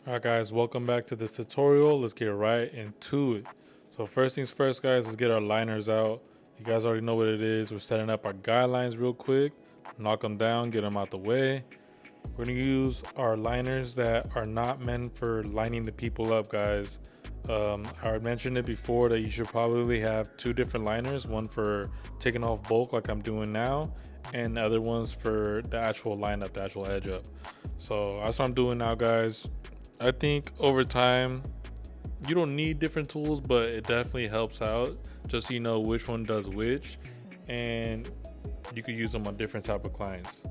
Alright guys, welcome back to this tutorial. Let's get right into it. So first things first guys, let's get our liners out. You guys already know what it is. We're setting up our guidelines real quick. Knock them down, get them out the way. We're going to use our liners that are not meant for lining the people up, guys. I mentioned it before that you should probably have two different liners. One for taking off bulk like I'm doing now, and other ones for the actual lineup, the actual edge up. So that's what I'm doing now, guys. I think over time, you don't need different tools, but it definitely helps out just so you know which one does which, and you could use them on different type of clients.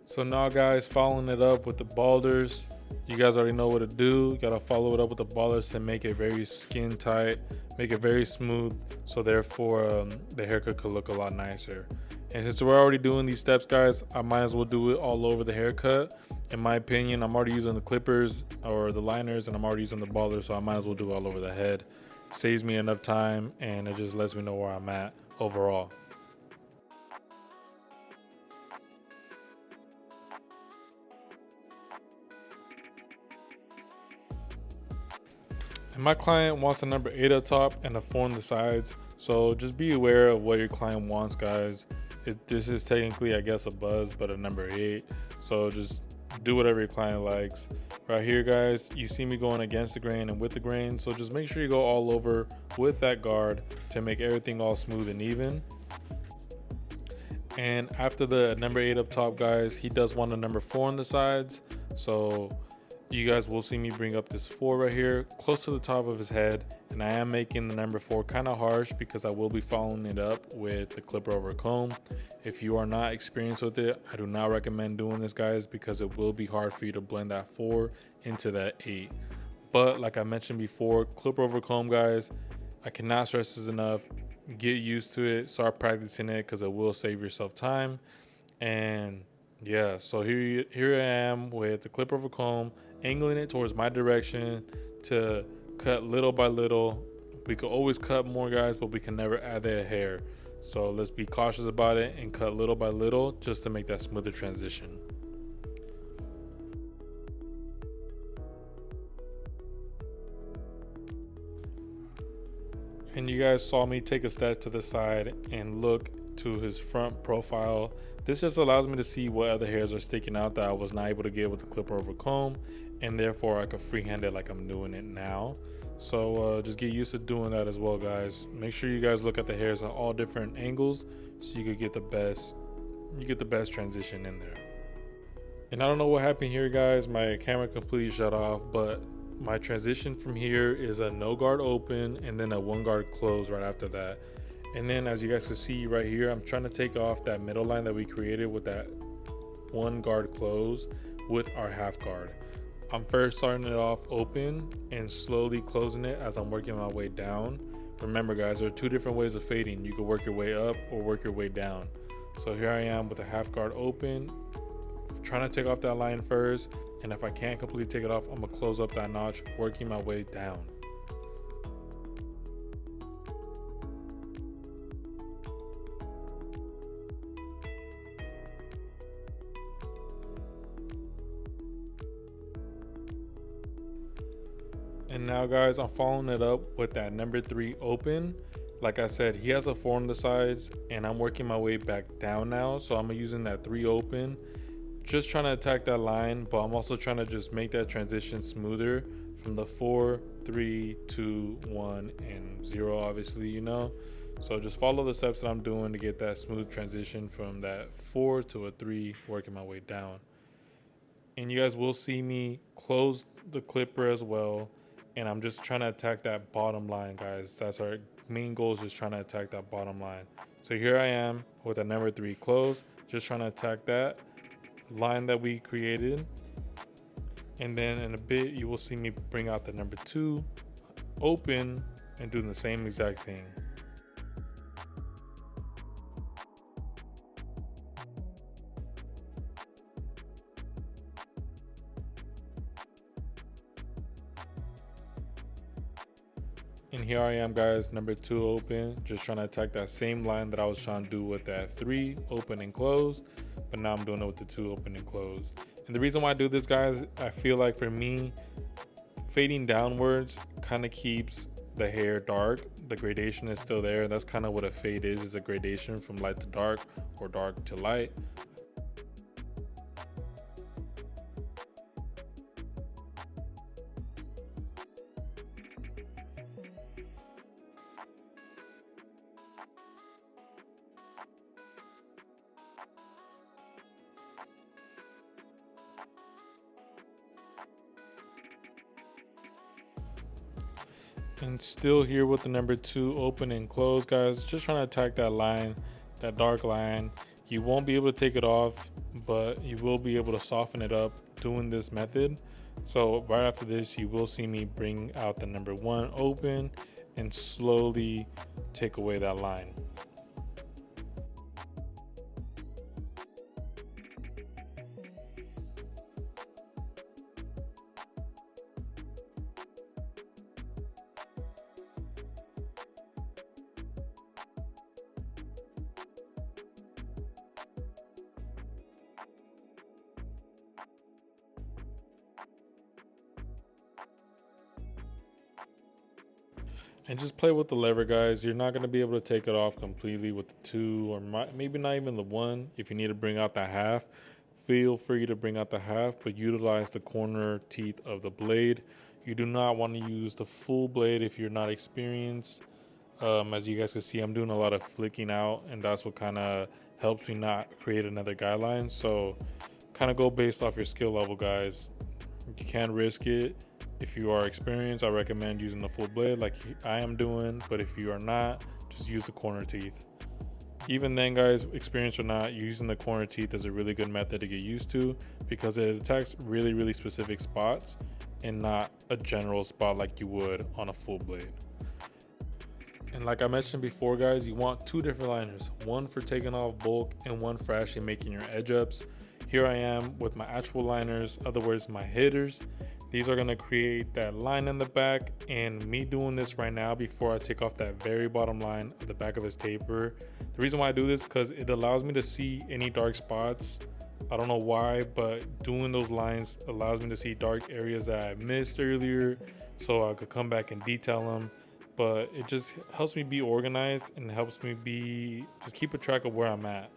So now guys, following it up with the balders, you guys already know what to do. You gotta follow it up with the balders to make it very skin tight, make it very smooth, so therefore the haircut could look a lot nicer. And since we're already doing these steps guys, I might as well do it all over the haircut. In my opinion, I'm already using the clippers or the liners, and I'm already using the balders, so I might as well do it all over the head. Saves me enough time, and it just lets me know where I'm at overall. And my client wants a number 8 up top and a 4 on the sides, so just be aware of what your client wants, guys. This is technically, I guess, a buzz, but a number 8, so just do whatever your client likes. Right here guys, you see me going against the grain and with the grain, so just make sure you go all over with that guard to make everything all smooth and even. And after the number 8 up top guys, he does want a number 4 on the sides, so you guys will see me bring up this 4 right here close to the top of his head, and I am making the number 4 kind of harsh because I will be following it up with the clipper over comb. If you are not experienced with it, I do not recommend doing this guys, because it will be hard for you to blend that 4 into that 8. But like I mentioned before, clipper over comb guys, I cannot stress this enough. Get used to it, start practicing it, because it will save yourself time. And yeah, so here I am with the clipper over comb, angling it towards my direction to cut little by little. We could always cut more guys, but we can never add that hair. So let's be cautious about it and cut little by little just to make that smoother transition. And you guys saw me take a step to the side and look to his front profile. This just allows me to see what other hairs are sticking out that I was not able to get with the clipper over comb, and therefore I could freehand it like I'm doing it now. So just get used to doing that as well guys. Make sure you guys look at the hairs at all different angles so you could get the best transition in there. And I don't know what happened here guys, my camera completely shut off, but my transition from here is a no guard open and then a 1 guard close right after that. And then as you guys can see right here, I'm trying to take off that middle line that we created with that 1 guard close with our half guard. I'm first starting it off open and slowly closing it as I'm working my way down. Remember guys, there are 2 different ways of fading. You can work your way up or work your way down. So here I am with the half guard open, trying to take off that line first, and if I can't completely take it off, I'm gonna close up that notch, working my way down. And now guys, I'm following it up with that number 3 open. Like I said, he has a 4 on the sides, and I'm working my way back down now, so I'm using that 3 open, just trying to attack that line, but I'm also trying to just make that transition smoother from the 4, 3, 2, 1, and 0, obviously, you know. So just follow the steps that I'm doing to get that smooth transition from that 4 to a 3, working my way down. And you guys will see me close the clipper as well, and I'm just trying to attack that bottom line guys. That's our main goal, is just trying to attack that bottom line. So here I am with a number 3 close, just trying to attack that line that we created. And then in a bit you will see me bring out the number 2 open and doing the same exact thing. And here I am guys, number 2 open, just trying to attack that same line that I was trying to do with that 3 open and close, but now I'm doing it with the 2 open and close. And the reason why I do this, guys, I feel like for me, fading downwards kind of keeps the hair dark. The gradation is still there. That's kind of what a fade is a gradation from light to dark or dark to light. And still here with the number 2 open and close, guys. Just trying to attack that line, that dark line. You won't be able to take it off, but you will be able to soften it up doing this method. So right after this, you will see me bring out the number 1 open and slowly take away that line. And just play with the lever, guys. You're not going to be able to take it off completely with the 2 or maybe not even the 1. If you need to bring out the half, feel free to bring out the half, but utilize the corner teeth of the blade. You do not want to use the full blade if you're not experienced. As you guys can see, I'm doing a lot of flicking out, and that's what kind of helps me not create another guideline. So kind of go based off your skill level, guys. You can risk it. If you are experienced, I recommend using the full blade like I am doing, but if you are not, just use the corner teeth. Even then, guys, experienced or not, using the corner teeth is a really good method to get used to because it attacks really specific spots and not a general spot like you would on a full blade. And like I mentioned before, guys, you want 2 different liners, one for taking off bulk and one for actually making your edge ups. Here I am with my actual liners, other words, my hitters. These are gonna create that line in the back, and me doing this right now before I take off that very bottom line of the back of his taper. The reason why I do this because it allows me to see any dark spots. I don't know why, but doing those lines allows me to see dark areas that I missed earlier so I could come back and detail them. But it just helps me be organized and helps me just keep a track of where I'm at.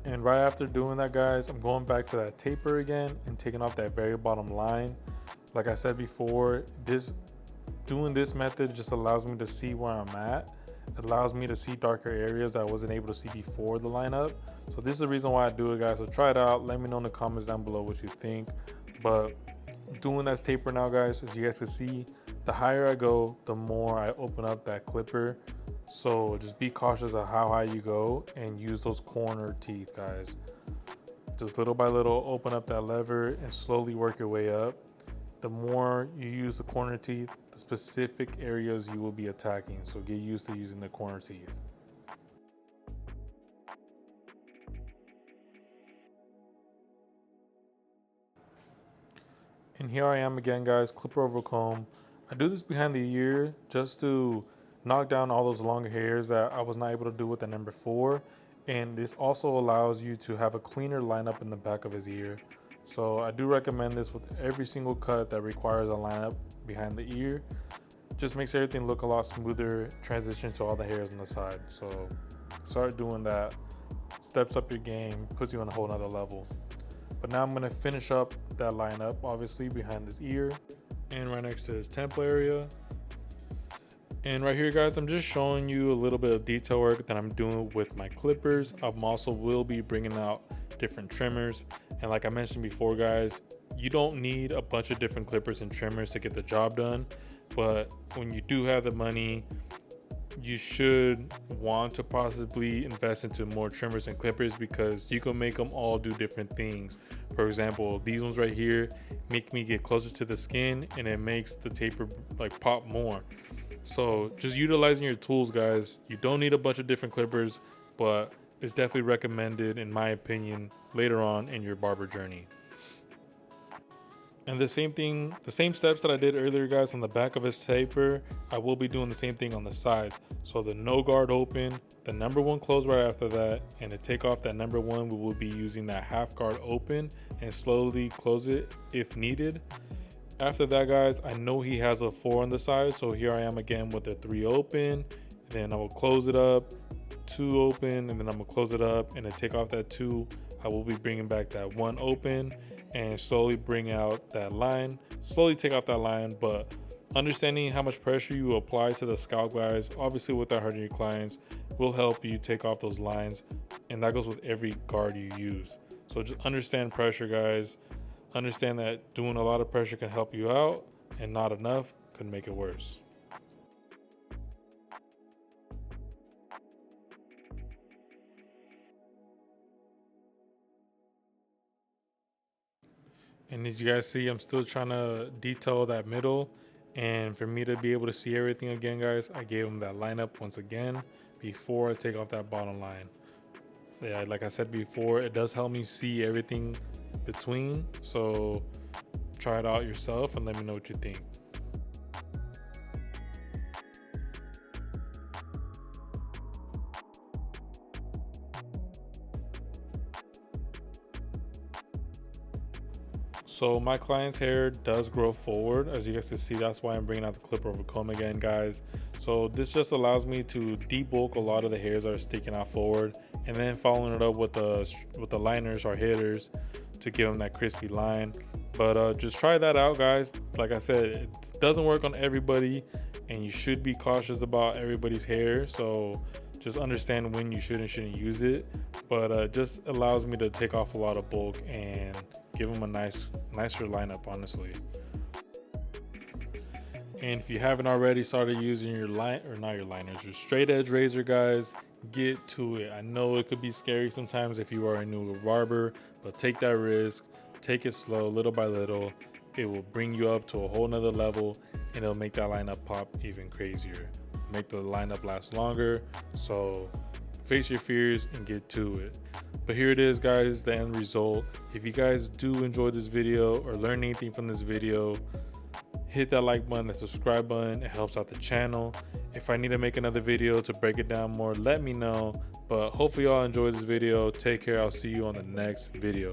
And right after doing that, guys, I'm going back to that taper again and taking off that very bottom line. Like I said before, doing this method just allows me to see where I'm at. It allows me to see darker areas that I wasn't able to see before the lineup. So this is the reason why I do it, guys. So try it out. Let me know in the comments down below what you think. But doing that taper now, guys, as you guys can see, the higher I go, the more I open up that clipper. So just be cautious of how high you go and use those corner teeth, guys. Just little by little, open up that lever and slowly work your way up. The more you use the corner teeth, the specific areas you will be attacking. So get used to using the corner teeth. And here I am again, guys, clipper over comb. I do this behind the ear just to knock down all those long hairs that I was not able to do with the number 4. And this also allows you to have a cleaner lineup in the back of his ear. So I do recommend this with every single cut that requires a lineup behind the ear. Just makes everything look a lot smoother, transitions to all the hairs on the side. So start doing that. Steps up your game, puts you on a whole nother level. But now I'm gonna finish up that lineup, obviously behind his ear and right next to his temple area. And right here, guys, I'm just showing you a little bit of detail work that I'm doing with my clippers. I'm also will be bringing out different trimmers. And like I mentioned before, guys, you don't need a bunch of different clippers and trimmers to get the job done. But when you do have the money, you should want to possibly invest into more trimmers and clippers because you can make them all do different things. For example, these ones right here make me get closer to the skin and it makes the taper like pop more. So just utilizing your tools, guys. You don't need a bunch of different clippers, but it's definitely recommended, in my opinion, later on in your barber journey. And the same steps that I did earlier, guys, on the back of his taper, I will be doing the same thing on the sides. So the no guard open, the number one close right after that, and to take off that number one, we will be using that half guard open and slowly close it if needed. After that, guys, I know he has a 4 on the side, so here I am again with the 3 open. Then I will close it up, 2 open, and then I'm gonna close it up, and to take off that 2, I will be bringing back that 1 open and slowly bring out that line, slowly take off that line. But understanding how much pressure you apply to the scalp, guys, obviously without hurting your clients, will help you take off those lines, and that goes with every guard you use. So just understand pressure, guys. Understand that doing a lot of pressure can help you out, and not enough could make it worse. And as you guys see, I'm still trying to detail that middle. And for me to be able to see everything again, guys, I gave him that lineup once again before I take off that bottom line. Yeah, like I said before, it does help me see everything between. So try it out yourself and let me know what you think. So my client's hair does grow forward, as you guys can see. That's why I'm bringing out the clipper over comb again, guys. So this just allows me to debulk a lot of the hairs that are sticking out forward, and then following it up with the liners or hitters to give them that crispy line. But just try that out, guys. Like I said, it doesn't work on everybody, and you should be cautious about everybody's hair. So just understand when you should and shouldn't use it. But just allows me to take off a lot of bulk and give them a nicer lineup, honestly. And if you haven't already started using your your straight edge razor, guys, get to it. I know it could be scary sometimes if you are a new barber, but take that risk, take it slow, little by little. It will bring you up to a whole nother level, and it'll make that lineup pop even crazier, make the lineup last longer. So face your fears and get to it. But here it is, guys, the end result. If you guys do enjoy this video or learn anything from this video, hit that like button, the subscribe button. It helps out the channel. If I need to make another video to break it down more, let me know. But hopefully y'all enjoyed this video. Take care. I'll see you on the next video.